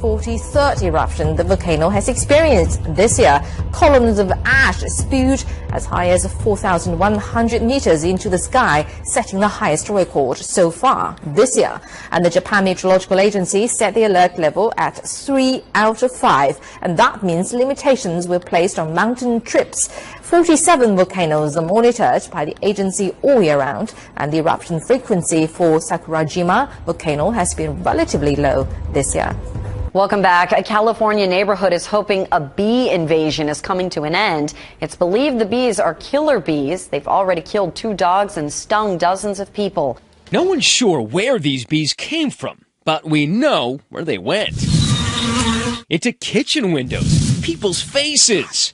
43rd eruption the volcano has experienced this year. Columns of ash spewed as high as 4,100 meters into the sky, setting the highest record so far this year. And the Japan Meteorological Agency set the alert level at 3 out of 5, and that means limitations were placed on mountain trips. 47 volcanoes are monitored by the agency all year round, and the eruption frequency for Sakurajima volcano has been relatively low this year. Welcome back. A California neighborhood is hoping a bee invasion is coming to an end. It's believed the bees are killer bees. They've already killed 2 dogs and stung dozens of people. No one's sure where these bees came from, but we know where they went. Into kitchen windows, people's faces.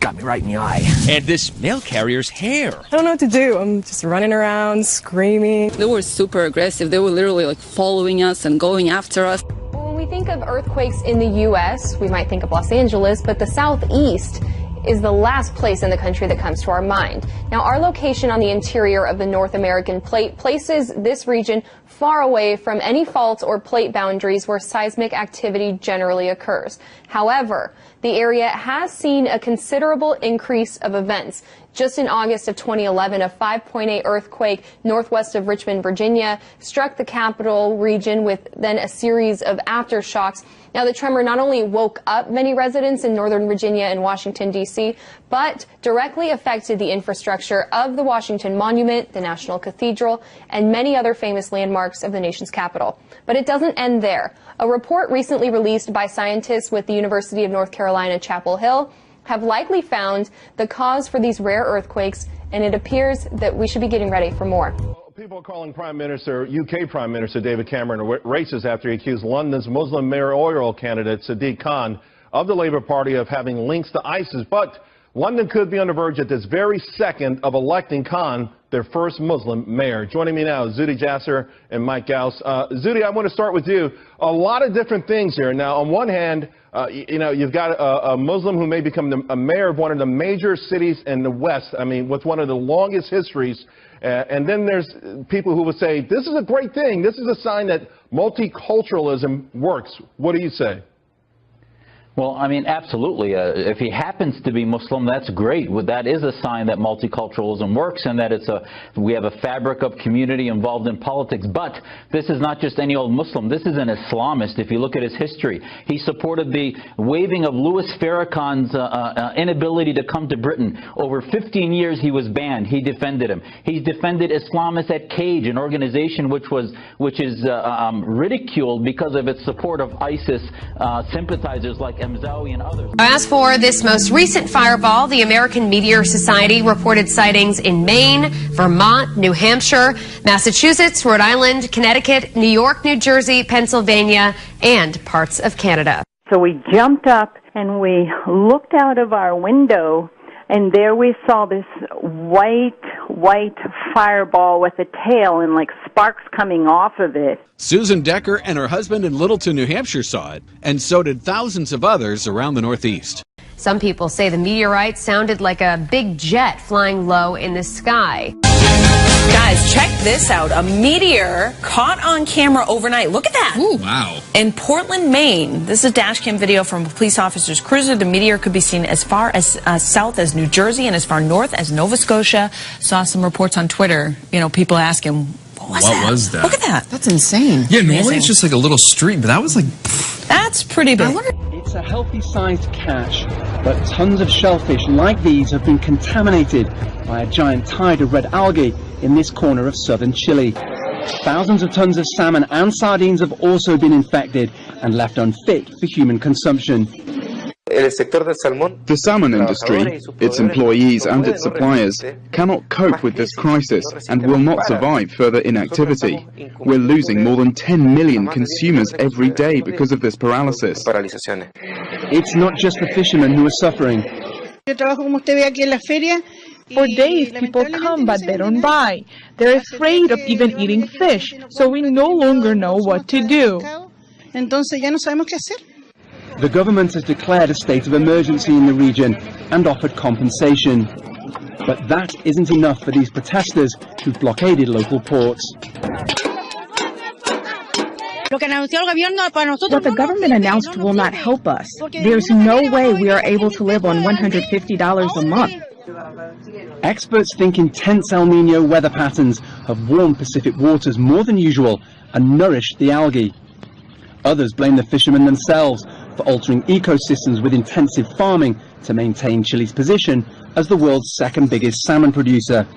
Got me right in the eye. And this mail carrier's hair. I don't know what to do. I'm just running around, screaming. They were super aggressive. They were literally like following us and going after us. When we think of earthquakes in the U.S., we might think of Los Angeles, but the Southeast is the last place in the country that comes to our mind. Now, our location on the interior of the North American plate places this region far away from any faults or plate boundaries where seismic activity generally occurs. However, the area has seen a considerable increase of events. Just in August of 2011, a 5.8 earthquake northwest of Richmond, Virginia, struck the capital region with then a series of aftershocks. Now, the tremor not only woke up many residents in Northern Virginia and Washington, D.C., but directly affected the infrastructure of the Washington Monument, the National Cathedral, and many other famous landmarks of the nation's capital. But it doesn't end there. A report recently released by scientists with the University of North Carolina, Chapel Hill, have likely found the cause for these rare earthquakes, and it appears that we should be getting ready for more. People are calling UK Prime Minister David Cameron racist after he accused London's Muslim mayoral candidate Sadiq Khan of the Labour Party of having links to ISIS. But London could be on the verge at this very second of electing Khan their first Muslim mayor. Joining me now, Zuhdi Jasser and Mike Gauss. Zuhdi, I want to start with you. A lot of different things here. Now, on one hand, you've got a Muslim who may become a mayor of one of the major cities in the West, I mean, with one of the longest histories. And then there's people who would say, this is a great thing. This is a sign that multiculturalism works. What do you say? Well, I mean, absolutely. If he happens to be Muslim, that's great. Well, that is a sign that multiculturalism works and that we have a fabric of community involved in politics. But this is not just any old Muslim. This is an Islamist. If you look at his history, he supported the waiving of Louis Farrakhan's inability to come to Britain. Over 15 years, he was banned. He defended him. He's defended Islamists at Cage, an organization which is ridiculed because of its support of ISIS sympathizers like and others. As for this most recent fireball, the American Meteor Society reported sightings in Maine, Vermont, New Hampshire, Massachusetts, Rhode Island, Connecticut, New York, New Jersey, Pennsylvania, and parts of Canada. So we jumped up and we looked out of our window, and there we saw this white fireball with a tail and like sparks coming off of it. Susan Decker and her husband in Littleton, New Hampshire saw it, and so did thousands of others around the Northeast. Some people say the meteorite sounded like a big jet flying low in the sky. Guys, check this out. A meteor caught on camera overnight. Look at that. Ooh, wow. In Portland, Maine. This is a dash cam video from a police officer's cruiser. The meteor could be seen as far as south as New Jersey and as far north as Nova Scotia. Saw some reports on Twitter. You know, people asking, what was that? Look at that. That's insane. Yeah, normally it's just like a little streak, but that was like... That's pretty big. It's a healthy-sized catch, but tons of shellfish like these have been contaminated by a giant tide of red algae in this corner of southern Chile. Thousands of tons of salmon and sardines have also been infected and left unfit for human consumption. The salmon industry, its employees and its suppliers cannot cope with this crisis and will not survive further inactivity. We're losing more than 10 million consumers every day because of this paralysis. It's not just the fishermen who are suffering. For days, people come, but they don't buy. They're afraid of even eating fish, so we no longer know what to do. The government has declared a state of emergency in the region and offered compensation. But that isn't enough for these protesters who've blockaded local ports. What the government announced will not help us. There's no way we are able to live on $150 a month. Experts think intense El Nino weather patterns have warmed Pacific waters more than usual and nourished the algae. Others blame the fishermen themselves for altering ecosystems with intensive farming to maintain Chile's position as the world's second biggest salmon producer.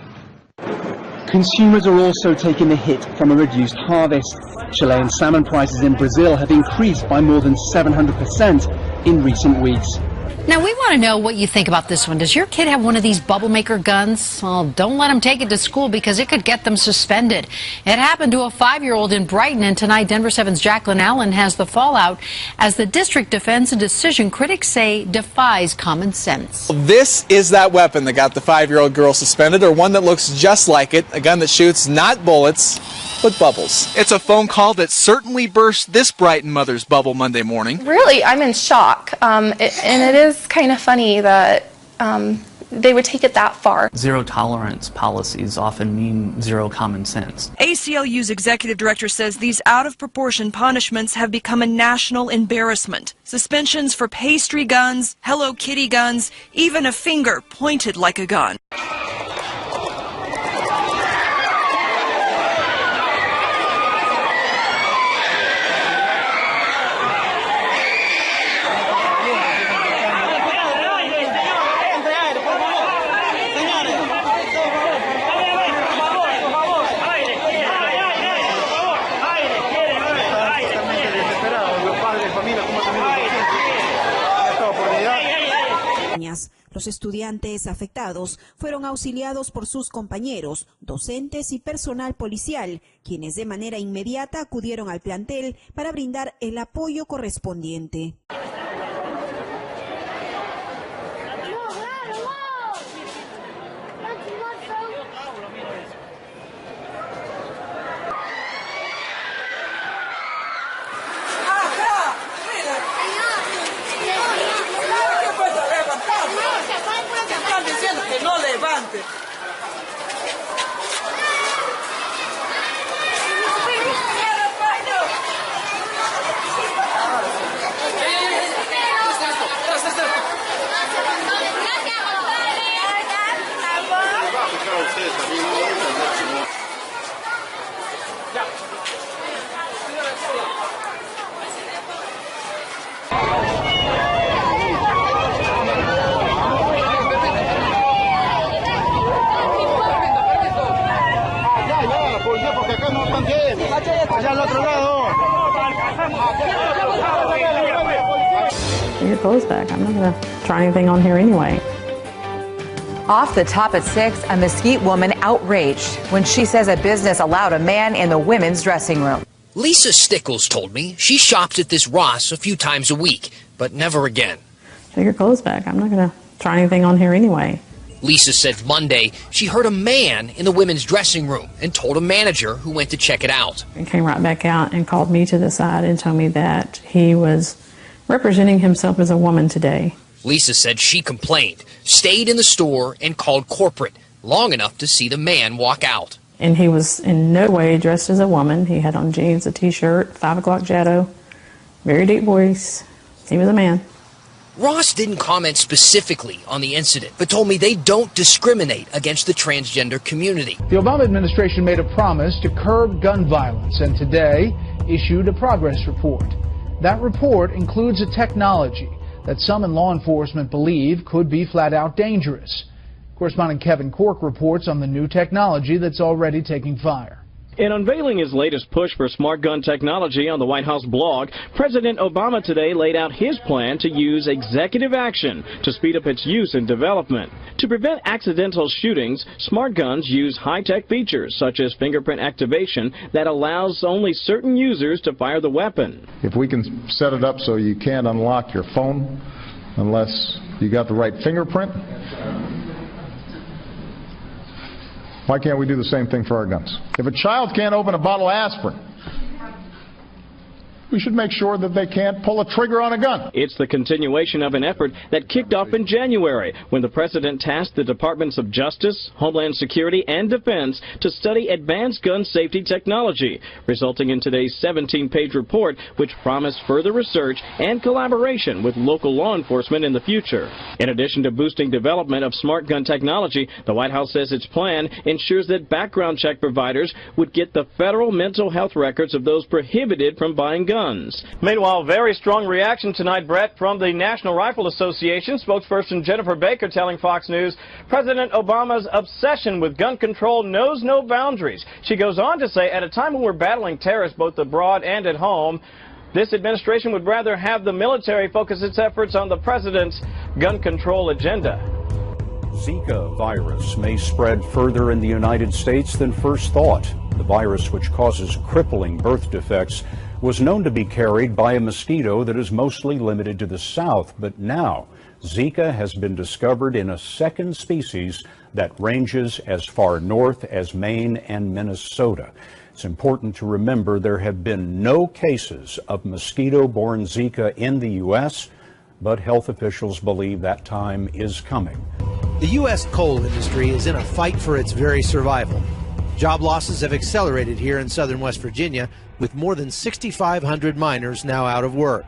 Consumers are also taking the hit from a reduced harvest. Chilean salmon prices in Brazil have increased by more than 700% in recent weeks. Now, we want to know what you think about this one. Does your kid have one of these bubble maker guns? Well, don't let them take it to school because it could get them suspended. It happened to a 5-year-old in Brighton, and tonight Denver 7's Jacqueline Allen has the fallout as the district defends a decision critics say defies common sense. This is that weapon that got the 5-year-old girl suspended, or one that looks just like it, a gun that shoots not bullets, but bubbles. It's a phone call that certainly burst this Brighton mother's bubble Monday morning. Really, I'm in shock, and it is kind of funny that they would take it that far. Zero tolerance policies often mean zero common sense. ACLU's executive director says these out-of-proportion punishments have become a national embarrassment. Suspensions for pastry guns, Hello Kitty guns, even a finger pointed like a gun. Los estudiantes afectados fueron auxiliados por sus compañeros, docentes y personal policial, quienes de manera inmediata acudieron al plantel para brindar el apoyo correspondiente. Take your clothes back. I'm not going to try anything on here anyway. Off the top at 6, a Mesquite woman outraged when she says a business allowed a man in the women's dressing room. Lisa Stickles told me she shops at this Ross a few times a week, but never again. Take your clothes back. I'm not going to try anything on here anyway. Lisa said Monday she heard a man in the women's dressing room and told a manager who went to check it out. He came right back out and called me to the side and told me that he was representing himself as a woman today. Lisa said she complained, stayed in the store, and called corporate long enough to see the man walk out. And he was in no way dressed as a woman. He had on jeans, a T-shirt, 5 o'clock shadow, very deep voice. He was a man. Ross didn't comment specifically on the incident, but told me they don't discriminate against the transgender community. The Obama administration made a promise to curb gun violence and today issued a progress report. That report includes a technology that some in law enforcement believe could be flat out dangerous. Correspondent Kevin Cork reports on the new technology that's already taking fire. In unveiling his latest push for smart gun technology on the White House blog, President Obama today laid out his plan to use executive action to speed up its use and development. To prevent accidental shootings, smart guns use high-tech features such as fingerprint activation that allows only certain users to fire the weapon. If we can set it up so you can't unlock your phone unless You got the right fingerprint. Why can't we do the same thing for our guns? If a child can't open a bottle of aspirin, we should make sure that they can't pull a trigger on a gun. It's the continuation of an effort that kicked off in January when the president tasked the Departments of Justice, Homeland Security, and Defense to study advanced gun safety technology, resulting in today's 17-page report, which promised further research and collaboration with local law enforcement in the future. In addition to boosting development of smart gun technology, the White House says its plan ensures that background check providers would get the federal mental health records of those prohibited from buying guns. Meanwhile, very strong reaction tonight, Brett, from the National Rifle Association. Spokesperson Jennifer Baker telling Fox News President Obama's obsession with gun control knows no boundaries. She goes on to say, at a time when we're battling terrorists both abroad and at home, this administration would rather have the military focus its efforts on the president's gun control agenda. Zika virus may spread further in the United States than first thought. The virus, which causes crippling birth defects, was known to be carried by a mosquito that is mostly limited to the south, but now Zika has been discovered in a second species that ranges as far north as Maine and Minnesota. It's important to remember there have been no cases of mosquito-borne Zika in the U.S., but health officials believe that time is coming. The U.S. coal industry is in a fight for its very survival. Job losses have accelerated here in southern West Virginia, with more than 6,500 miners now out of work.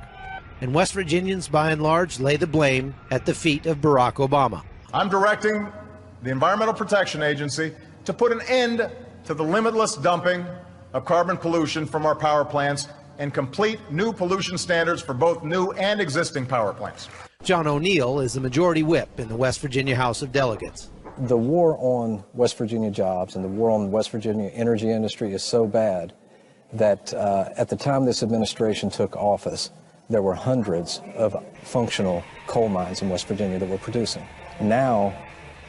And West Virginians, by and large, lay the blame at the feet of Barack Obama. I'm directing the Environmental Protection Agency to put an end to the limitless dumping of carbon pollution from our power plants and complete new pollution standards for both new and existing power plants. John O'Neill is the majority whip in the West Virginia House of Delegates. The war on West Virginia jobs and the war on the West Virginia energy industry is so bad that at the time this administration took office, there were hundreds of functional coal mines in West Virginia that were producing. Now,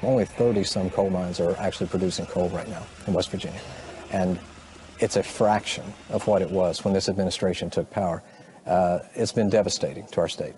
only 30-some coal mines are actually producing coal right now in West Virginia. And it's a fraction of what it was when this administration took power. It's been devastating to our state.